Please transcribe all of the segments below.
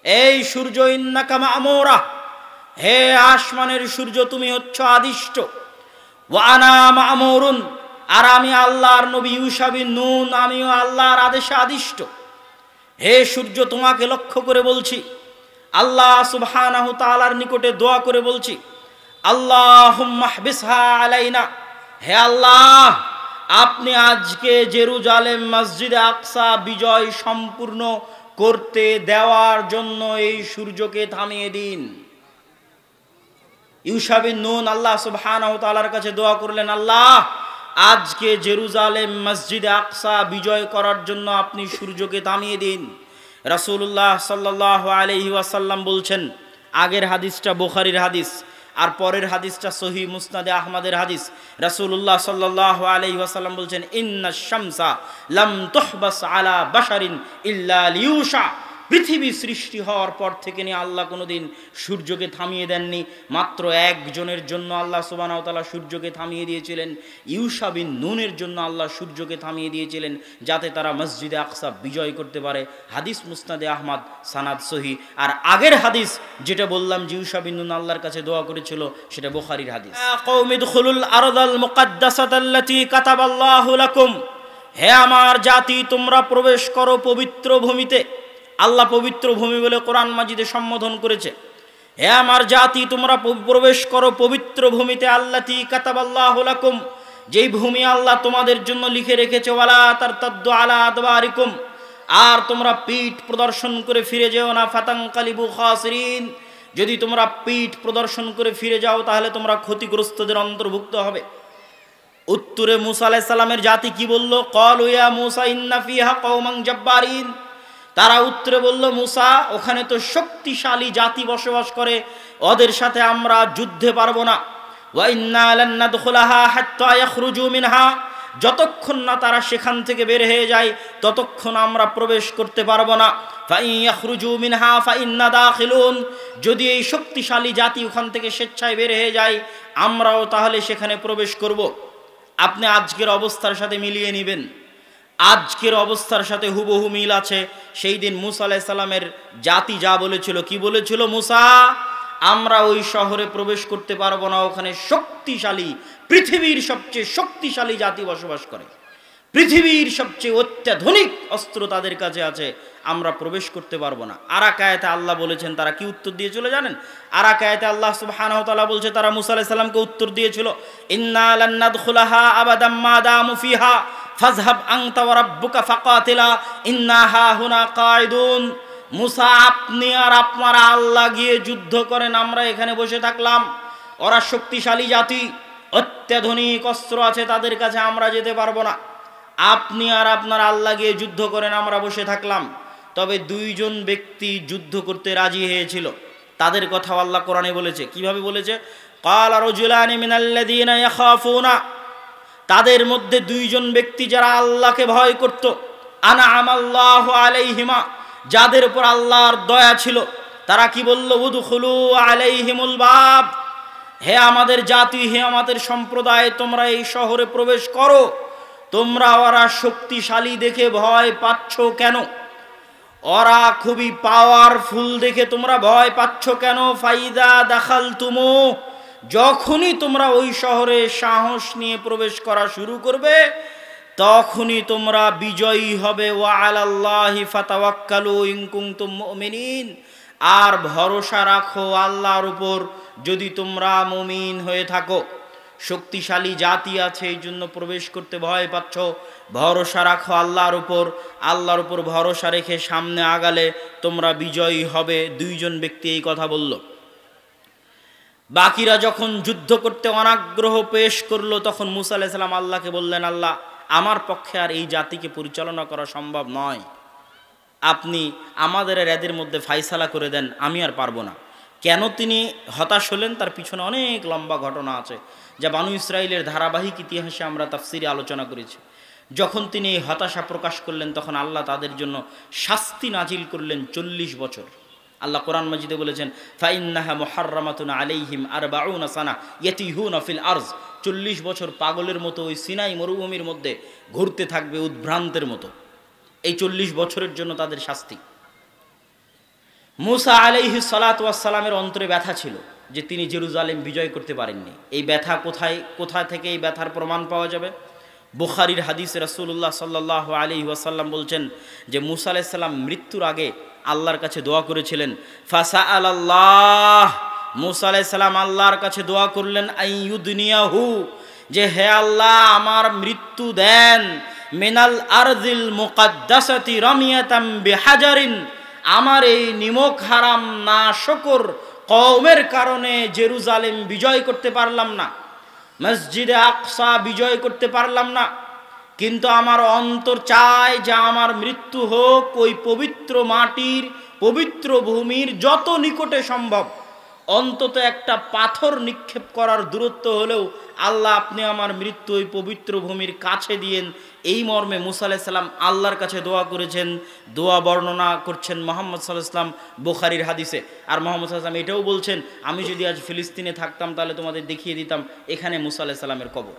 এই সূর্য ইন্নাকা মা'মুরা, হে আসমানের সূর্য তুমি হচ্ছ আদিষ্ট। ওয়া আনা মা'মুরুন, আর আমি আল্লাহর নবী ইউশা বিন নুন, আমিও আল্লাহর আদেশে আদিষ্ট। হে সূর্য তোমাকে লক্ষ্য করে বলছি, আল্লাহ সুবহানাহু তাআলার নিকটে দোয়া করে বলছি, আল্লাহুম্মা হবিসহা আলাইনা, হে আল্লাহ আপনি আজকে জেরুজালেম মসজিদে আকসা বিজয় সম্পূর্ণ করতে দেওয়ার জন্য এই সূর্যকে থামিয়ে দিন। ইউশা বিন নুন আল্লাহ সুবহানাহু তাআলার কাছে দোয়া করলেন, আল্লাহ আজকে জেরুজালেম মসজিদে আকসা বিজয় করার জন্য আপনি সূর্যকে থামিয়ে দিন। রাসূলুল্লাহ সাল্লাল্লাহু আলাইহি ওয়াসাল্লাম বলছেন, আগের হাদিসটা বুখারীর হাদিস আর পরের হাদিসটা সহিহ মুসনাদে আহমদের হাদিস। রাসূলুল্লাহ সাল্লাল্লাহু আলাইহি ওয়াসাল্লাম বলছেন, ইন্নাশ শামসা লাম তুহবাস আলা বাশারিন ইল্লা লিউশা, পৃথিবী সৃষ্টি হওয়ার পর থেকে নিয়ে আল্লাহ কোনোদিন সূর্যকে থামিয়ে দেননি, মাত্র একজনের জন্য আল্লাহ সুবহানাহু ওয়া তাআলা সূর্যকে থামিয়ে দিয়েছিলেন। ইউশা বিন নুনের জন্য আল্লাহ সূর্যকে থামিয়ে দিয়েছিলেন যাতে তারা মসজিদে আকসা বিজয় করতে পারে। হাদিস মুসনাদে আহমদ, সানাদ সহি। আর আগের হাদিস যেটা বললাম যে ইউশা বিন নুন আল্লাহর কাছে দোয়া করেছিল, সেটা বুখারীর হাদিস। ইয়া কওমি দুখুলুল আরদাল মুকাদ্দাসাতাল্লাতী কাতাবাল্লাহু লাকুম, হে আমার জাতি তোমরা প্রবেশ করো পবিত্র ভূমিতে। আল্লাহ পবিত্র ভূমি বলে কোরআন মাজিদে সম্বোধন করেছে। হে আমার জাতি তোমরা প্রবেশ করো পবিত্র ভূমিতে, আল্লাতী কাতাবাল্লাহু লাকুম, যেই ভূমি আল্লাহ তোমাদের জন্য লিখে রেখেছে। ওয়ালা তারতাদ্দু আলা আদবারিকুম, আর তোমরা পিঠ প্রদর্শন করে ফিরে যেও না। ফাতানকালিবু খাসিরিন, যদি তোমরা পিঠ প্রদর্শন করে ফিরে যাও তাহলে তোমরা ক্ষতিগ্রস্তদের অন্তর্ভুক্ত হবে। উত্তরে মূসা আলাইহিস সালামের জাতি কি বলল? ক্বালু ইয়া মূসা ইন্না ফিহা কওমান জাব্বারিন, তারা উত্তরে বলল, মূসা ওখানে তো শক্তিশালী জাতি বসবাস করে, ওদের সাথে আমরা যুদ্ধে পারবো না। ওয়া ইন্না লান নাদখুলাহা হাত্তা ইয়াখরুজু মিনহা, যতক্ষণ না তারা সেখান থেকে বের হয়ে যায় ততক্ষণ আমরা প্রবেশ করতে পারবো না। ফা ইন ইয়াখরুজু মিনহা ফা ইন্না দাখিলুন, যদি এই শক্তিশালী জাতি ওখান থেকে স্বেচ্ছায় বের হয়ে যায় আমরাও তাহলে সেখানে প্রবেশ করব। আপনি আজকের অবস্থার সাথে মিলিয়ে নেবেন, আজকের অবস্থার সাথে হুবহু মিল আছে। সেই দিন মূসা আলাইহিস সালামের জাতি যা বলেছিল, কি বলেছিল? মূসা আমরা ওই শহরে প্রবেশ করতে পারবো না, ওখানে শক্তিশালী, পৃথিবীর সবচেয়ে শক্তিশালী জাতি বসবাস করে, পৃথিবীর সবচেয়ে অত্যাধুনিক অস্ত্র তাদের কাছে আছে, আমরা প্রবেশ করতে পারবো না। আরাকায়াতে আল্লাহ বলেছেন তারা কি উত্তর দিয়েছিল জানেন? আরাকায়াতে আল্লাহ সুবহানাহু ওয়া তাআলা বলছে তারা মূসা আলাইহিস সালামকে উত্তর দিয়েছিল, ইন্না লান নাদখুলাহা আবাদাম মা দামু ফিহা ফাযহাব আনতা ওয়া রাব্বুকা ফাকাতিলা ইন্না হাহুনা কাঈদুন। মূসা আপনি আর আপনারা আল্লাহ গিয়ে যুদ্ধ করেন, আমরা এখানে বসে থাকলাম। ওরা শক্তিশালী জাতি, অত্যাধুনিক অস্ত্র আছে তাদের কাছে, আমরা যেতে পারবো না। আপনি আর আপনার আল্লাহ গিয়ে যুদ্ধ করেন, আমরা বসে থাকলাম। তবে দুইজন ব্যক্তি যুদ্ধ করতে রাজি হয়েছিল, তাদের কথা আল্লাহ কোরআনে বলেছে। কিভাবে বলেছে? ক্বালা রাজুলানি মিনাল্লাযীনা ইয়াখাফুনা, তাদের মধ্যে দুইজন ব্যক্তি যারা আল্লাহকে ভয় করত, আনআমাল্লাহু আলাইহিমা, যাদের উপর আল্লাহর দয়া ছিল, তারা কি বলল? উদখুলু আলাইহিমুল বাব, হে আমাদের জাতি, হে আমাদের সম্প্রদায়, তোমরা এই শহরে প্রবেশ করো। তোমরা ওরা শক্তিশালী দেখে ভয় পাচ্ছ কেন? ওরা খুবই পাওয়ারফুল দেখে তোমরা ভয় পাচ্ছ কেন? ফাইদা দাখালতুমু, যখনই তোমরা ওই শহরে সাহস নিয়ে প্রবেশ করা শুরু করবে তখনই তোমরা বিজয়ী হবে। ওয়া আলাল্লাহি ফাতাওয়াক্কালু ইন কুনতুম মুমিনিন, আর ভরসা রাখো আল্লাহর উপর যদি তোমরা মুমিন হয়ে থাকো। শক্তিশালী জাতি আছে এই জন্য প্রবেশ করতে ভয় পাচ্ছ, ভরসা রাখো আল্লাহর উপর, আল্লাহর উপর ভরসা রেখে সামনে আগালে তোমরা বিজয়ী হবে। দুইজন ব্যক্তি এই কথা বলল। বাকিরা যখন যুদ্ধ করতে অনাগ্রহ পেশ করলো তখন মূসা আলাইহিস সালাম আল্লাহকে বললেন, আল্লাহ আমার পক্ষে আর এই জাতিকে পরিচালনা করা সম্ভব নয়, আপনি আমাদের এদের মধ্যে ফাইসালা করে দেন, আমি আর পারবো না। কেন তিনি হতাশ হলেন তার পিছনে অনেক লম্বা ঘটনা আছে, যা বানু ইসরাইলের ধারাবাহিক ইতিহাসে আমরা তাফসিরে আলোচনা করেছি। যখন তিনি এই হতাশা প্রকাশ করলেন তখন আল্লাহ তাদের জন্য শাস্তি নাজিল করলেন 40 বছর। আল্লাহ কোরআন মাজিদে বলেছেন, ফাইন্নাহা মুহাররামাতুন আলাইহিম 40 সানা ইয়াতিহুনা ফিল আরজ, 40 বছর পাগলের মতো ওই সিনাই মরুভূমির মধ্যে ঘুরতে থাকবে উদ্ভ্রান্তের মতো। এই 40 বছরের জন্য তাদের শাস্তি। মুসা আলাইহিস সালাতু ওয়াস সালামের অন্তরে ব্যথা ছিল যে তিনি জেরুজালেম বিজয় করতে পারেননি। এই ব্যথা কোথা থেকে এই ব্যথার প্রমাণ পাওয়া যাবে? বুখারীর হাদিসে রাসূলুল্লাহ সাল্লাল্লাহু আলাইহি ওয়াসাল্লাম বলছেন যে মুসা আলাইহিস সালাম মৃত্যুর আগে আল্লাহর কাছে দোয়া করেছিলেন। ফাসাআলাল্লাহ, মুসা আলাইহিস সালাম আল্লাহর কাছে দোয়া করলেন আইয়ুদনিয়াহু, যে হে আল্লাহ আমার মৃত্যু দেন, মিনাল আরদিল মুকাদ্দাসাতি রামিয়াতাম বিহাজারিন, আমার এই নিমক হারাম না শকর কওমের কারণে জেরুজালেম বিজয় করতে পারলাম না, মসজিদে আকসা বিজয় করতে পারলাম না, কিন্তু আমার অন্তর চায় যে আমার মৃত্যু হোক ওই পবিত্র মাটির পবিত্র ভূমির যত নিকটে সম্ভব, অন্তত একটা পাথর নিক্ষেপ করার দূরত্ব হলেও আল্লাহ আপনি আমার মৃত্যু ওই পবিত্র ভূমির কাছে দিয়েন। এই মর্মে মুসা আলাইহিস সালাম আল্লাহর কাছে দোয়া করেছেন। দোয়া বর্ণনা করছেন মুহাম্মদ সাল্লাল্লাহু আলাইহি ওয়াসাল্লাম বুখারীর হাদিসে। আর মুহাম্মদ সাল্লাল্লাহু আলাইহি ওয়াসাল্লাম এটাও বলছেন, আমি যদি আজ ফিলিস্তিনে থাকতাম তাহলে তোমাদের দেখিয়ে দিতাম এখানে মুসা আলাইহিস সালামের কবর।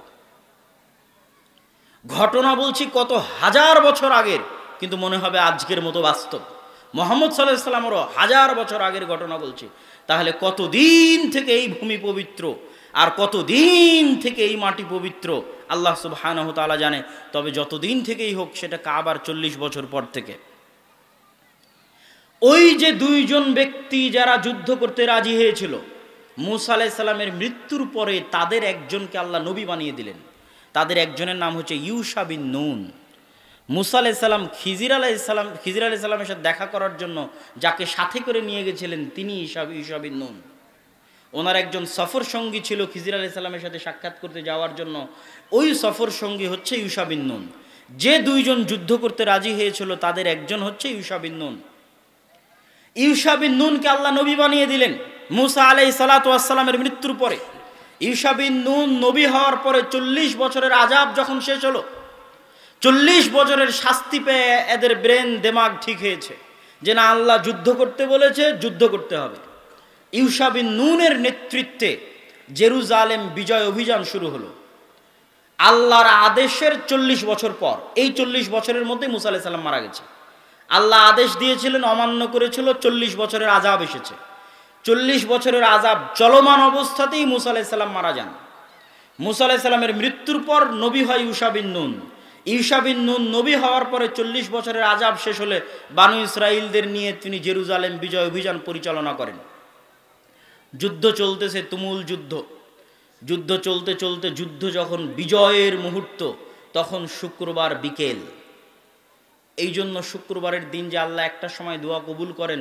ঘটনা বলছি কত হাজার বছর আগের, কিন্তু মনে হবে আজকের মতো বাস্তব। মুহাম্মদ সাল্লাল্লাহু আলাইহি ওয়াসাল্লামেরও হাজার বছর আগের ঘটনা বলছি। তাহলে কতদিন থেকে এই ভূমি পবিত্র আর কতদিন থেকে এই মাটি পবিত্র আল্লাহ সুবহানাহু ওয়া তাআলা জানে। তবে যতদিন থেকেই হোক সেটা কাবার 40 বছর পর থেকে। ওই যে দুইজন ব্যক্তি যারা যুদ্ধ করতে রাজি হয়েছিল, মুসা আলাইহিস সালামের মৃত্যুর পরে তাদের একজনকে আল্লাহ নবী বানিয়ে দিলেন। তাদের একজনের নাম হচ্ছে ইউশা বিন নুন। মুসা আলাইহিস সালাম খিজির আলাইহিস সালামের সাথে দেখা করার জন্য যাকে সাথে করে নিয়ে গেছিলেন তিনি ইউশা বিন নুন। ওনার একজন সফর সঙ্গী ছিল খিজির আলাইহিস সালামের সাথে সাক্ষাৎ করতে যাওয়ার জন্য, ওই সফর সঙ্গী হচ্ছে ইউশা বিন নুন। যে দুইজন যুদ্ধ করতে রাজি হয়েছিল তাদের একজন হচ্ছে ইউশা বিন নুন। ইউশা বিন নুনকে আল্লাহ নবী বানিয়ে দিলেন মুসা আলাইহিস সালাতু ওয়াস সালামের মৃত্যুর পরে। ইউশা বিন নুন নবী হওয়ার পরে 40 বছরের আযাব যখন শেষ হলো, 40 বছরের শাস্তি পেয়ে এদের ব্রেন দেমাগ ঠিক হয়েছে যে না, আল্লাহ যুদ্ধ করতে বলেছে, যুদ্ধ করতে হবে। ইউশা বিন নুনের নেতৃত্বে জেরুজালেম বিজয় অভিযান শুরু হলো আল্লাহর আদেশের 40 বছর পর। এই 40 বছরের মধ্যে মুসা আলাইহিস সালাম মারা গেছে। আল্লাহ আদেশ দিয়েছিলেন, অমান্য করেছিল, 40 বছরের আযাব এসেছে। 40 বছরের আযাব চলমান অবস্থাতেই মুসা আলাইহিস সালাম মারা যান। মুসা আলাইহিস সালামের মৃত্যুর পর নবী হয় ইউশা বিন নুন। ইউশা বিন নুন নবী হওয়ার পরে 40 বছরের আযাব শেষ হলে বানু ইসরাইলদের নিয়ে তিনি জেরুজালেম বিজয় অভিযান পরিচালনা করেন। যুদ্ধ চলতেছে, তুমুল যুদ্ধ। যুদ্ধ চলতে চলতে যুদ্ধ যখন বিজয়ের মুহূর্ত, তখন শুক্রবার বিকেল। এই জন্য শুক্রবারের দিন যে আল্লাহ একটা সময় দোয়া কবুল করেন,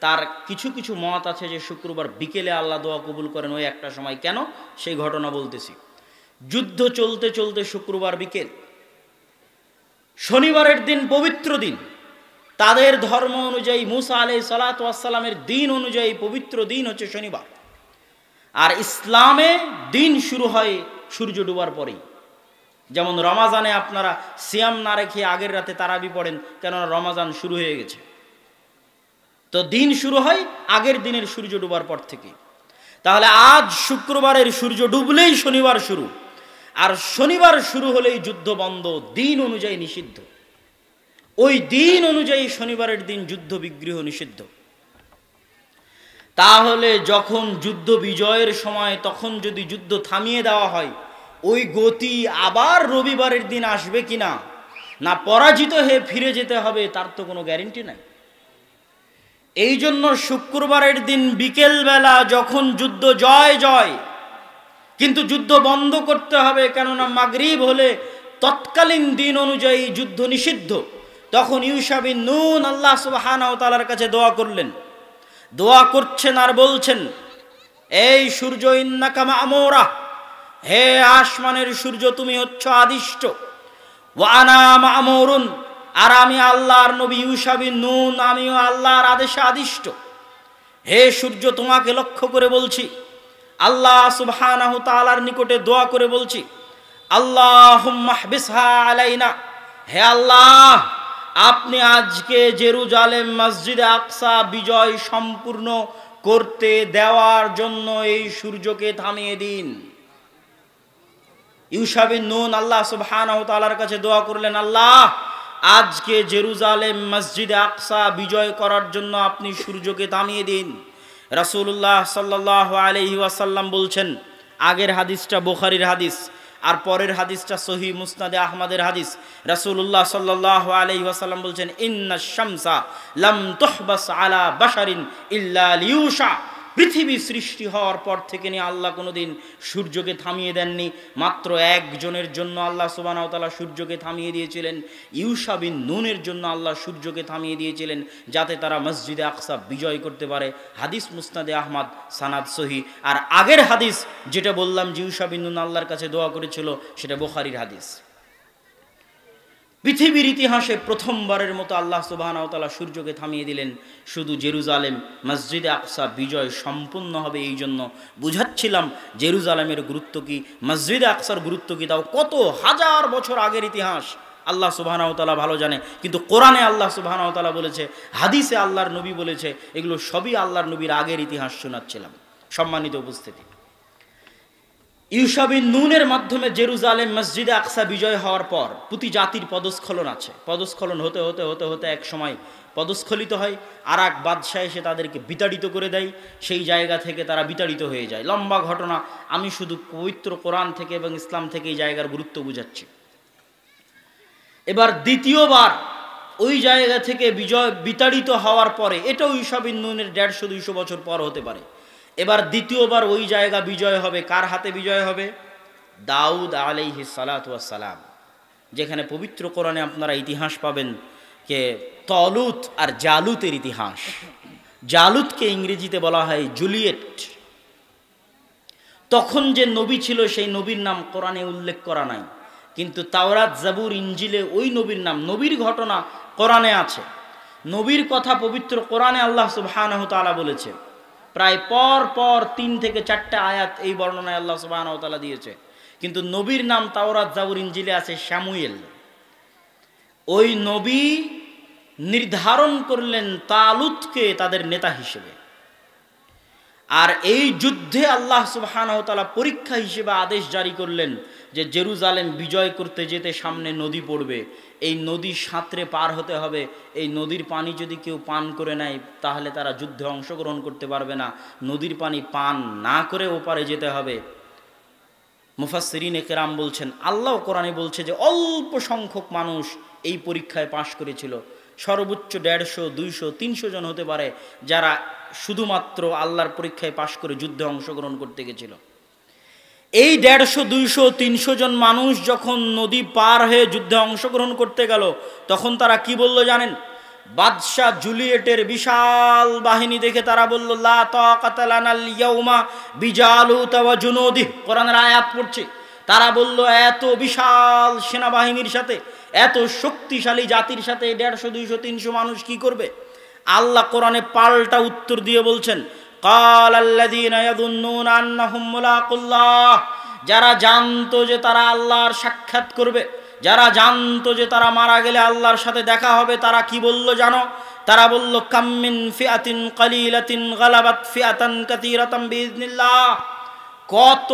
তার কিছু কিছু মত আছে যে শুক্রবার বিকেলে আল্লাহ দোয়া কবুল করেন ওই একটা সময়। কেন, সেই ঘটনা বলতেছি। যুদ্ধ চলতে চলতে শুক্রবার বিকেল, শনিবারের দিন পবিত্র দিন, তাদের ধর্ম অনুযায়ী মুসা আলাইহিস সালাতু ওয়াস সালামের দিন অনুযায়ী পবিত্র দিন হচ্ছে শনিবার। আর ইসলামে দিন শুরু হয় সূর্য ডোবার পরেই। যেমন রমাজানে আপনারা সিয়াম না রেখে আগের রাতে তারাবি পড়েন, কেননা রমাজান শুরু হয়ে গেছে। তো দিন শুরু হয় আগের দিনের সূর্য ডোবার পর থেকে। তাহলে আজ শুক্রবারের সূর্য ডুবলেই শনিবার শুরু, আর শনিবার শুরু হলেই যুদ্ধ বন্ধ, দিন অনুযায়ী নিষিদ্ধ। ওই দিন অনুযায়ী শনিবারের দিন যুদ্ধ বিগ্রহ নিষিদ্ধ। তাহলে যখন যুদ্ধ বিজয়ের সময় তখন যদি যুদ্ধ থামিয়ে দেওয়া হয়, ওই গতি আবার রবিবারের দিন আসবে কিনা, না পরাজিত হয়ে ফিরে যেতে হবে, তার তো কোনো গ্যারেন্টি নাই। এই জন্য শুক্রবারের দিন বিকেলবেলা যখন যুদ্ধ জয় জয়, কিন্তু যুদ্ধ বন্ধ করতে হবে, কেননা মাগরিব হলে তৎকালীন দিন অনুযায়ী যুদ্ধ নিষিদ্ধ। তখন ইউশা বিন নুন আল্লাহ সুবহানাহু ওয়া তাআলার কাছে দোয়া করলেন। দোয়া করছেন আর বলছেন, এই সূর্য ইন্নাকা মা'মুরা, হে আসমানের সূর্য তুমি হচ্ছ আদিষ্ট, ওয়া আনা মা'মুরুন, আর আমি আল্লাহর নবী ইউশা বিন নুন, আমিও আল্লাহর আদেশে আদিষ্ট। হে সূর্য তোমাকে লক্ষ্য করে বলছি, আল্লাহ সুবহানাহু তাআলার নিকটে দোয়া করে বলছি, আল্লাহুম্মা হবিসহা আলাইনা, হে আল্লাহ আপনি আজকে জেরুজালেম মসজিদে আকসা বিজয় সম্পূর্ণ করতে দেওয়ার জন্য এই সূর্যকে থামিয়ে দিন। ইউশা বিন নুন আল্লাহ সুবহানাহু তাআলার কাছে দোয়া করলেন, আল্লাহ আজকে জেরুজালেম মসজিদে আকসা বিজয় করার জন্য আপনি সূর্যকে থামিয়ে দিন। রাসূলুল্লাহ সাল্লাল্লাহু আলাইহি ওয়াসাল্লাম বলছেন, আগের হাদিসটা বুখারীর হাদিস আর পরের হাদিসটা সহিহ মুসনাদে আহমদের হাদিস। রাসূলুল্লাহ সাল্লাল্লাহু আলাইহি ওয়াসাল্লাম বলছেন, ইন্নাশ শামসা লাম তুহবাস আলা বাশারিন ইল্লা লিউশা। পৃথিবী সৃষ্টি হওয়ার পর থেকে নিয়ে আল্লাহ কোনোদিন সূর্যকে থামিয়ে দেননি। মাত্র একজনের জন্য আল্লাহ সুবহানাহু ওয়া তাআলা সূর্যকে থামিয়ে দিয়েছিলেন। ইউশা বিন নুনের জন্য আল্লাহ সূর্যকে থামিয়ে দিয়েছিলেন যাতে তারা মসজিদে আকসা বিজয় করতে পারে। হাদিস মুসনাদে আহমদ, সানাদ সহি। আর আগের হাদিস যেটা বললাম যে ইউশা বিন নুন আল্লাহর কাছে দোয়া করেছিল, সেটা বুখারীর হাদিস। পৃথিবীর ইতিহাসে প্রথমবারের মতো আল্লাহ সুবহানাহু ওয়া তাআলা সূর্যকে থামিয়ে দিলেন। শুধু জেরুজালেম মসজিদে আকসা বিজয় সম্পূর্ণ হবে এই জন্য বুঝাচ্ছিলাম জেরুজালেমের গুরুত্ব কি, মসজিদে আকসার গুরুত্ব কি। তাও কত হাজার বছর আগের ইতিহাস আল্লাহ সুবহানাহু ওয়া তাআলা ভালো জানে। কিন্তু কোরআনে আল্লাহ সুবহানাহু ওয়া তাআলা বলেছে, হাদিসে আল্লাহর নবী বলেছে, এগুলো সবই আল্লাহর নবীর আগের ইতিহাস শোনাচ্ছিলাম। সম্মানিত উপস্থিতি, ইউশা বিন নুনের মাধ্যমে জেরুজালেম মসজিদে আকসা বিজয় হওয়ার পর প্রতি জাতির পদস্খলন আছে। পদস্খলন হতে হতে হতে হতে এক সময় পদস্খলিত হয়, আর এক বাদশাহ এসে তাদেরকে বিতাড়িত করে দেয়। সেই জায়গা থেকে তারা বিতাড়িত হয়ে যায়। লম্বা ঘটনা, আমি শুধু পবিত্র কোরআন থেকে এবং ইসলাম থেকে এই জায়গার গুরুত্ব বুঝাচ্ছি। এবার দ্বিতীয়বার ওই জায়গা থেকে বিতাড়িত হওয়ার পরে, এটাও ইউশা বিন নুনের 150-200 বছর পর হতে পারে। এবার দ্বিতীয়বার ওই জায়গা বিজয় হবে। কার হাতে বিজয় হবে? দাউদ আলাইহিস সালাতু ওয়াস সালাম। যেখানে পবিত্র কোরআনে আপনারা ইতিহাস পাবেন যে তলুত আর জালুতের ইতিহাস। জালুতকে ইংরেজিতে বলা হয় জুলিয়েট। তখন যে নবী ছিল সেই নবীর নাম কোরআনে উল্লেখ করা নাই, কিন্তু তাওরাত, জাবুর, ইনজিলে ওই নবীর নাম, নবীর ঘটনা কোরআনে আছে। নবীর কথা পবিত্র কোরআনে আল্লাহ সুবহানাহু ওয়া তাআলা বলেছে। প্রায় পর পর 3 থেকে 4টা আয়াত এই বর্ণনায় আল্লাহ সুবহানাহু ওয়া তাআলা দিয়েছে। কিন্তু নবীর নাম তাওরাত, জাবুর, ইনজিলে আছে শামুয়েল। ওই নবী নির্ধারণ করলেন তালুতকে তাদের নেতা হিসেবে। আর এই যুদ্ধে আল্লাহ সুবহানাহু ওয়া তাআলা পরীক্ষা হিসেবে আদেশ জারি করলেন যে জেরুজালেম বিজয় করতে যেতে সামনে নদী পড়বে, এই নদী সাঁতরে পার হতে হবে। এই নদীর পানি যদি কেউ পান করে নেয় তাহলে তারা যুদ্ধে অংশগ্রহণ করতে পারবে না। নদীর পানি পান না করে ওপারে যেতে হবে। মুফাসসিরিনে কেরাম বলছেন, আল্লাহ কোরআনে বলছে যে অল্প সংখ্যক মানুষ এই পরীক্ষায় পাশ করেছিল। সর্বোচ্চ 150, 200, 300 জন হতে পারে যারা শুধুমাত্র আল্লাহর পরীক্ষায় পাশ করে যুদ্ধে অংশগ্রহণ করতে গেছিল। এই 150, 200, 300 জন মানুষ যখন নদী পার হয়ে যুদ্ধে অংশগ্রহণ করতে গেল, তখন তারা কি বলল জানেন? বাদশাহ জুলিয়েটের বিশাল বাহিনী দেখে তারা বলল, লা তাকাতা লানাল ইয়াউমা বিজালুত ওয়া জুনুদিহি। কোরআনের আয়াত পড়ছে। তারা বলল, এত বিশাল সেনাবাহিনীর সাথে, এত শক্তিশালী জাতির সাথে 150, 200, 300 মানুষ কি করবে? আল্লাহ কোরআনে পাল্টা উত্তর দিয়ে বলছেন, কালাল্লাযীনা ইয়াযুন্নুনা আন্নাহুম মুলাকুল্লাহ। যারা জানতো যে তারা আল্লাহর সাক্ষাৎ করবে, যারা জানতো যে তারা মারা গেলে আল্লাহর সাথে দেখা হবে, তারা কি বলল জানো? তারা বলল, কাম মিন ফিআতিন কালিলাতিন গালাবাত ফিআতান কাসীরাতাম বিইজনিল্লাহ। কত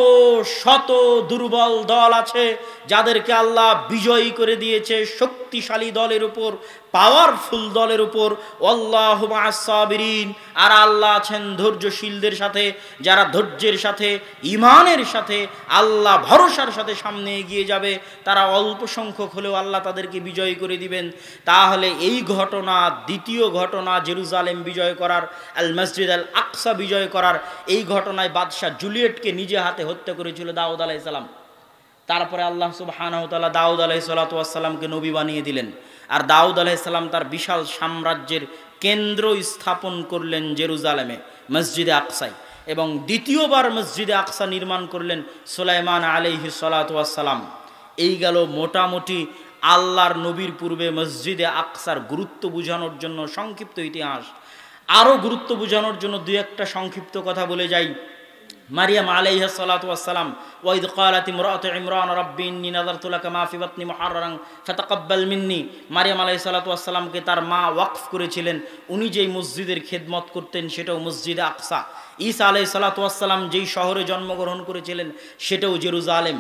শত দুর্বল দল আছে যাদেরকে আল্লাহ বিজয়ী করে দিয়েছে শক্তিশালী দলের উপর, পাওয়ারফুল দলের উপর। আল্লাহু মা'আস সাবিরিন। আর আল্লাহ আছেন ধৈর্যশীলদের সাথে, যারা ধৈর্যের সাথে, ঈমানের সাথে, আল্লাহ ভরসার সাথে সামনে এগিয়ে যাবে। তারা অল্প সংখ্যক হলেও আল্লাহ তাদেরকে বিজয়ী করে দিবেন। তাহলে এই ঘটনা, দ্বিতীয় ঘটনা জেরুজালেম বিজয় করার, আল মসজিদ আল আকসা বিজয় করার, এই ঘটনায় বাদশাহ জুলিয়েটকে নিজে হাতে হত্যা করেছিল দাউদ আলাইহিস সালাম। তারপরে আল্লাহ সুবহানাহু ওয়া তাআলা দাউদ আলাইহিস সালামকে নবী বানিয়ে দিলেন। আর দাউদ আলাইহিস সালাম তার বিশাল সাম্রাজ্যের কেন্দ্র স্থাপন করলেন জেরুজালেমে, মসজিদে আকসায়। এবং দ্বিতীয়বার মসজিদে আকসা নির্মাণ করলেন সুলাইমান আলাইহিস সালাম। এই গেল মোটামুটি আল্লাহর নবীর পূর্বে মসজিদে আকসার গুরুত্ব বোঝানোর জন্য সংক্ষিপ্ত ইতিহাস। আরও গুরুত্ব বোঝানোর জন্য 2-1টা সংক্ষিপ্ত কথা বলে যাই। মারিয়াম আলাইহিস সালাতু ওয়াস সালাম, ওয়া ইয ক্বালাত ইমরাতু ইমরান রাব্বি ইন্নী নাযারতু লাকা মা ফি বাতনি মুহাররারান ফাতাকাব্বাল মিন্নি। মারিয়াম আলাইহিস সালাতু ওয়াস সালামকে তার মা ওয়াকফ করেছিলেন। উনি যেই মসজিদের খেদমত করতেন সেটাও মসজিদে আকসা। ঈসা আলাইহিস সালাতু ওয়াস সালাম যেই শহরে জন্মগ্রহণ করেছিলেন সেটাও জেরুজালেম।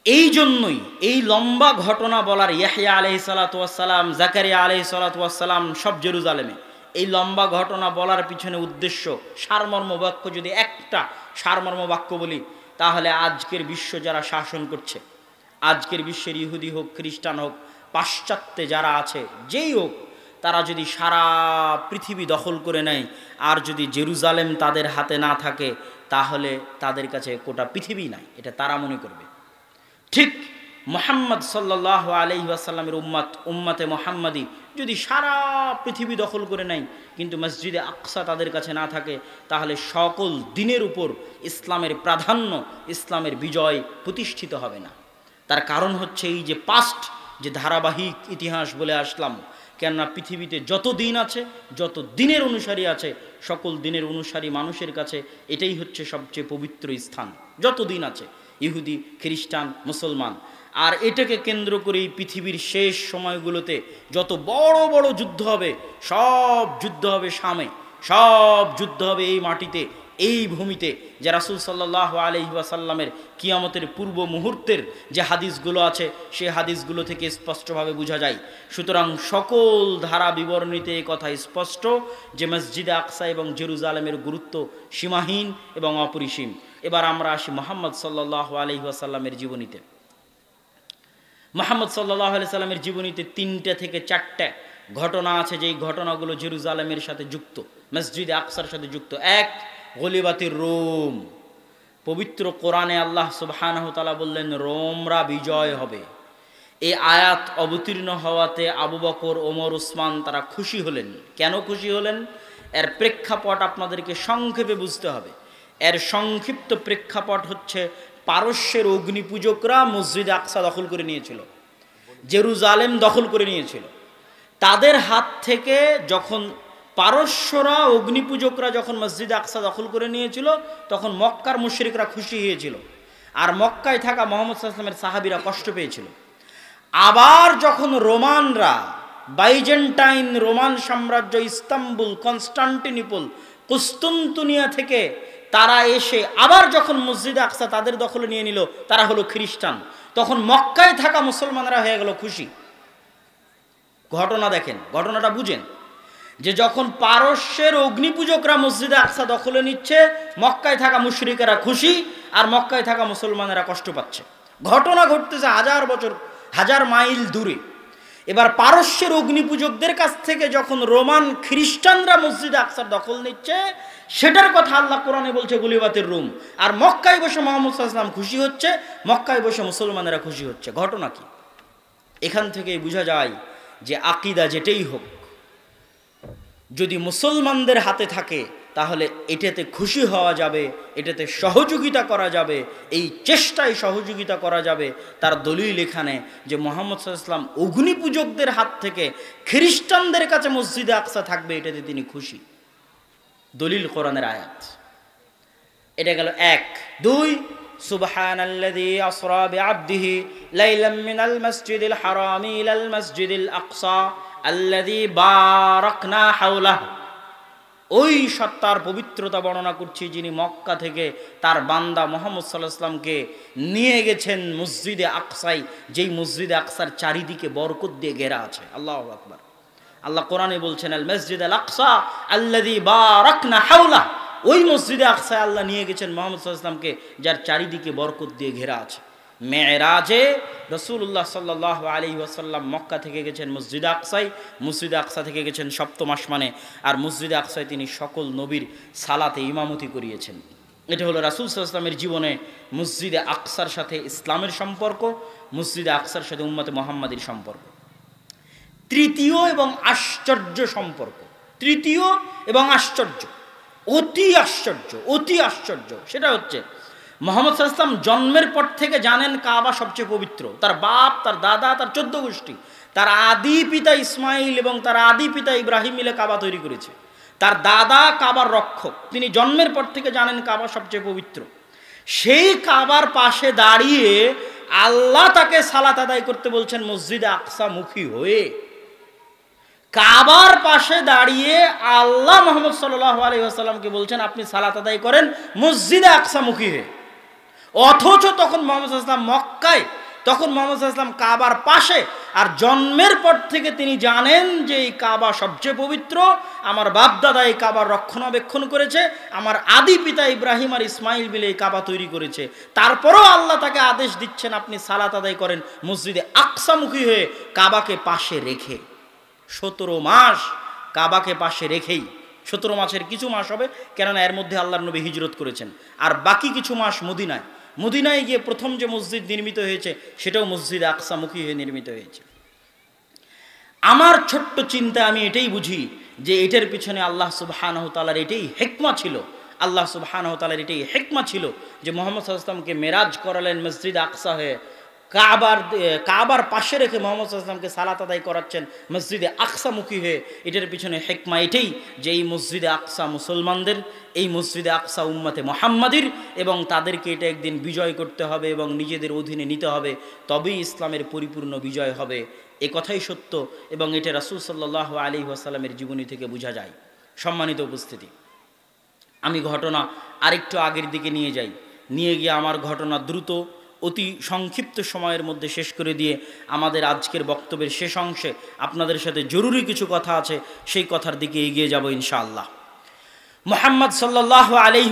এই জন্যই এই লম্বা ঘটনা বলার ইয়াহইয়া আলাইহিস সালাতু ওয়াস সালাম, জাকারিয়া আলাইহিস সালাতু ওয়াস সালাম সব জেরুজালেমে, এই লম্বা ঘটনা বলার পিছনে উদ্দেশ্য, সারমর্ম বাক্য যদি একটা সারমর্ম বাক্য বলি, তাহলে আজকের বিশ্ব যারা শাসন করছে, আজকের বিশ্বের ইহুদি হোক, খ্রিস্টান হোক, পাশ্চাত্যে যারা আছে, যেই হোক, তারা যদি সারা পৃথিবী দখল করে নেয় আর যদি জেরুজালেম তাদের হাতে না থাকে, তাহলে তাদের কাছে গোটা পৃথিবী নাই, এটা তারা মনে করবে। ঠিক মুহাম্মদ সাল্লাল্লাহু আলাইহি ওয়াসাল্লামের উম্মতে মুহাম্মাদি যদি সারা পৃথিবী দখল করে নেয় কিন্তু মসজিদে আকসা তাদের কাছে না থাকে, তাহলে সকল দিনের উপর ইসলামের প্রাধান্য, ইসলামের বিজয় প্রতিষ্ঠিত হবে না। তার কারণ হচ্ছে এই যে পাস্ট, যে ধারাবাহিক ইতিহাস বলে আসলাম, কেননা পৃথিবীতে যত দিন আছে, যত দিনের অনুসারী আছে, সকল দিনের অনুসারী মানুষের কাছে এটাই হচ্ছে সবচেয়ে পবিত্র স্থান। যত দিন আছে, ইহুদি, খ্রিস্টান, মুসলমান, আর এটাকে কেন্দ্র করেই পৃথিবীর শেষ সময়গুলোতে যত বড় বড় যুদ্ধ হবে, সব যুদ্ধ হবে শামে, সব যুদ্ধ হবে এই মাটিতে, এই ভূমিতে, যে রাসূল সাল্লাল্লাহু আলাইহি ওয়াসাল্লামের কিয়ামতের পূর্ব মুহূর্তের যে হাদিসগুলো আছে, সেই হাদিসগুলো থেকে স্পষ্টভাবে বোঝা যায়। সুতরাং সকল ধারা বিবরণীতে এই কথা স্পষ্ট যে মসজিদে আকসা এবং জেরুজালেমের গুরুত্ব সীমাহীন এবং অপরিসীম। এবার আমরা আসি মুহাম্মদ সাল্লাল্লাহু আলাইহি ওয়াসাল্লামের জীবনীতে। মুহাম্মদ সাল্লাল্লাহু আলাইহি ওয়াসাল্লামের জীবনীতে 3টে থেকে 4টে ঘটনা আছে, যেই ঘটনাগুলো জেরুজালেমের সাথে যুক্ত, মসজিদে আকসার সাথে যুক্ত। এক, গলিবাতির রোম। পবিত্র কোরআনে আল্লাহ সুবহানাহু ওয়া তাআলা বললেন রোমরা বিজয় হবে। এই আয়াত অবতীর্ণ হওয়াতে আবু বকর, ওমর, উসমান তারা খুশি হলেন। কেন খুশি হলেন? এর প্রেক্ষাপট আপনাদেরকে সংক্ষেপে বুঝতে হবে। এর সংক্ষিপ্ত প্রেক্ষাপট হচ্ছে পারস্যের অগ্নিপূজকরা মসজিদে আকসা দখল করে নিয়েছিল, জেরুজালেম দখল করে নিয়েছিল। তাদের হাত থেকে যখন পারস্যরা, অগ্নিপূজকরা যখন মসজিদে আকসা দখল করে নিয়েছিল, তখন মক্কার মুশরিকরা খুশি হয়েছিল, আর মক্কায় থাকা মুহাম্মদ সাল্লাল্লাহু আলাইহি ওয়াসাল্লামের সাহাবীরা কষ্ট পেয়েছিল। আবার যখন রোমানরা, বাইজেন্টাইন রোমান সাম্রাজ্য, ইস্তাম্বুল, কনস্টান্টিনোপল, কুস্তুনতুনিয়া থেকে তারা এসে আবার যখন মসজিদে আকসা তাদের দখলে নিয়ে নিল, তারা হলো খ্রিস্টান, তখন মক্কায় থাকা মুসলমানরা হয়ে গেল খুশি। ঘটনা দেখেন, ঘটনাটা বুঝেন, যে যখন পারস্যের অগ্নিপূজকরা মসজিদে আকসা দখলে নিচ্ছে, মক্কায় থাকা মুশরিকেরা খুশি, আর মক্কায় থাকা মুসলমানেরা কষ্ট পাচ্ছে। ঘটনা ঘটতেছে 1000 বছর, 1000 মাইল দূরে। এবার পারস্যের অগ্নিপূজকদের কাছ থেকে যখন রোমান খ্রিস্টানরা মসজিদে আকসার দখল নিচ্ছে, সেটার কথা আল্লাহ কোরআনে বলছে গলিবাতের রোম। আর মক্কায় বসে মুহাম্মদ সাল্লাল্লাহু আলাইহি ওয়াসাল্লাম খুশি হচ্ছে, মক্কায় বসে মুসলমানেরা খুশি হচ্ছে। ঘটনা কি? এখান থেকেই বোঝা যায় যে আকীদা যেটাই হোক, যদি মুসলমানদের হাতে থাকে, তাহলে এটাতে খুশি হওয়া যাবে, এটাতে সহযোগিতা করা যাবে, এই চেষ্টায় সহযোগিতা করা যাবে। তার দলিল এখানে যে মুহাম্মদ সাল্লাল্লাহু আলাইহি ওয়াসাল্লাম অগ্নিপূজকদের হাত থেকে খ্রিস্টানদের কাছে মসজিদে আকসা থাকবে, এটাতে তিনি খুশি। দলিল কোরআনের আয়াত। এটা গেল এক। দুই, সুবহানাল্লাযী আসরা বিআবদিহি লাইলাম মিনাল মাসজিদিল হারামি ইলাল মাসজিদিল আকসা আল্লাযী বারাকনা হাওলাহু। ওই সত্তার পবিত্রতা বর্ণনা করছি, যিনি মক্কা থেকে তার বান্দা মুহাম্মদ সাল্লাল্লাহু আলাইহি ওয়াসাল্লামকে নিয়ে গেছেন মসজিদে আকসায়, যেই মসজিদে আকসার চারিদিকে বরকত দিয়ে ঘেরা আছে। আল্লাহু আকবার। আল্লাহ কোরআনে বলছেন আল মসজিদুল আকসা আল্লাযী বারাকনা হাওলাহু। ওই মসজিদে আকসায় আল্লাহ নিয়ে গেছেন মুহাম্মদ সাল্লাল্লাহু আলাইহি ওয়াসাল্লামকে, যার চারিদিকে বরকত দিয়ে ঘেরা আছে। মেরাজে রাসূলুল্লাহ সাল্লাল্লাহু আলাইহি ওয়াসাল্লাম মক্কা থেকে গেছেন মসজিদে আকসায়, মসজিদে আকসা থেকে গেছেন সপ্তম আসমানে, আর মসজিদে আকসায় তিনি সকল নবীর সালাতে ইমামতি করিয়েছেন। এটা হলো রাসূল সাল্লাল্লাহু আলাইহি ওয়াসাল্লামের জীবনে মসজিদে আকসার সাথে ইসলামের সম্পর্ক, মসজিদে আকসার সাথে উম্মতে মুহাম্মাদির সম্পর্ক। তৃতীয় এবং আশ্চর্য সম্পর্ক, তৃতীয় এবং আশ্চর্য, অতি আশ্চর্য, অতি আশ্চর্য, সেটা হচ্ছে মুহাম্মদ সাল্লাল্লাহু আলাইহি ওয়াসাল্লাম জন্মের পর থেকে জানেন কাবা সবচেয়ে পবিত্র। তার বাপ, তার দাদা, তার 14 গোষ্ঠী, তার আদি পিতা ইসমাইল এবং তার আদি পিতা ইব্রাহিম মিলে কাবা তৈরি করেছে। তার দাদা কাবার রক্ষক, তিনি জন্মের পর থেকে জানেন কাবা সবচেয়ে পবিত্র। সেই কাবার পাশে দাঁড়িয়ে আল্লাহ তাকে সালাত আদায় করতে বলছেন মসজিদে আকসা মুখী হয়ে। কাবার পাশে দাঁড়িয়ে আল্লাহ মুহাম্মদ সাল্লাল্লাহু আলাইহি ওয়াসাল্লামকে বলছেন আপনি সালাত আদায় করেন মসজিদে আকসা মুখী হয়ে। অথচ তখন মুহাম্মদ সাল্লাল্লাহু আলাইহি ওয়াসাল্লাম মক্কায়, তখন মুহাম্মদ সাল্লাল্লাহু আলাইহি ওয়াসাল্লাম কাবার পাশে, আর জন্মের পর থেকে তিনি জানেন যে এই কাবা সবচেয়ে পবিত্র, আমার বাপ দাদা এই কাবার রক্ষণাবেক্ষণ করেছে, আমার আদি পিতা ইব্রাহিম আর ইসমাইল মিলে এই কাবা তৈরি করেছে। তারপরেও আল্লাহ তাকে আদেশ দিচ্ছেন আপনি সালাত আদায় করেন মসজিদে আকসামুখী হয়ে, কাবাকে পাশে রেখে। 17 মাস কাবাকে পাশে রেখেই, 17 মাসের কিছু মাস হবে, কেননা এর মধ্যে আল্লাহর নবী হিজরত করেছেন, আর বাকি কিছু মাস মদিনায় গিয়ে প্রথম যে মসজিদ নির্মিত হয়েছে সেটাও মসজিদে আকসামুখী হয়ে নির্মিত হয়েছে। আমার ছোট্ট চিন্তা, আমি এটাই বুঝি যে এটার পিছনে আল্লাহ সুবহানাহু ওয়া তাআলার এটাই হিকমা ছিল, আল্লাহ সুবহানাহু ওয়া তাআলার এটাই হিকমা ছিল যে মুহাম্মদ সাল্লাল্লাহু আলাইহি ওয়াসাল্লামকে মেরাজ করালেন মসজিদে আকসা হয়ে, কাবার পাশে রেখে মুহাম্মদ সাল্লাল্লাহু আলাইহি ওয়াসাল্লামকে সালাত আদায় করাচ্ছেন মসজিদে আকসামুখী হয়ে। এটার পিছনে হিকমা এটাই যে এই মসজিদে আকসা মুসলমানদের, এই মসজিদে আকসা উম্মতে মুহাম্মাদির, এবং তাদেরকে এটা একদিন বিজয় করতে হবে এবং নিজেদের অধীনে নিতে হবে, তবেই ইসলামের পরিপূর্ণ বিজয় হবে। এ কথাই সত্য, এবং এটা রাসূল সাল্লাল্লাহু আলাইহি ওয়াসাল্লামের জীবনী থেকে বোঝা যায়। সম্মানিত উপস্থিতি, আমি ঘটনা আরেকটু আগের দিকে নিয়ে গিয়ে আমার ঘটনা দ্রুত অতি সংক্ষিপ্ত সময়ের মধ্যে শেষ করে দিয়ে আমাদের আজকের বক্তব্যের শেষ অংশে আপনাদের সাথে জরুরি কিছু কথা আছে, সেই কথার দিকে এগিয়ে যাব ইনশাআল্লাহ। মুহাম্মদ সাল্লাল্লাহু আলাইহি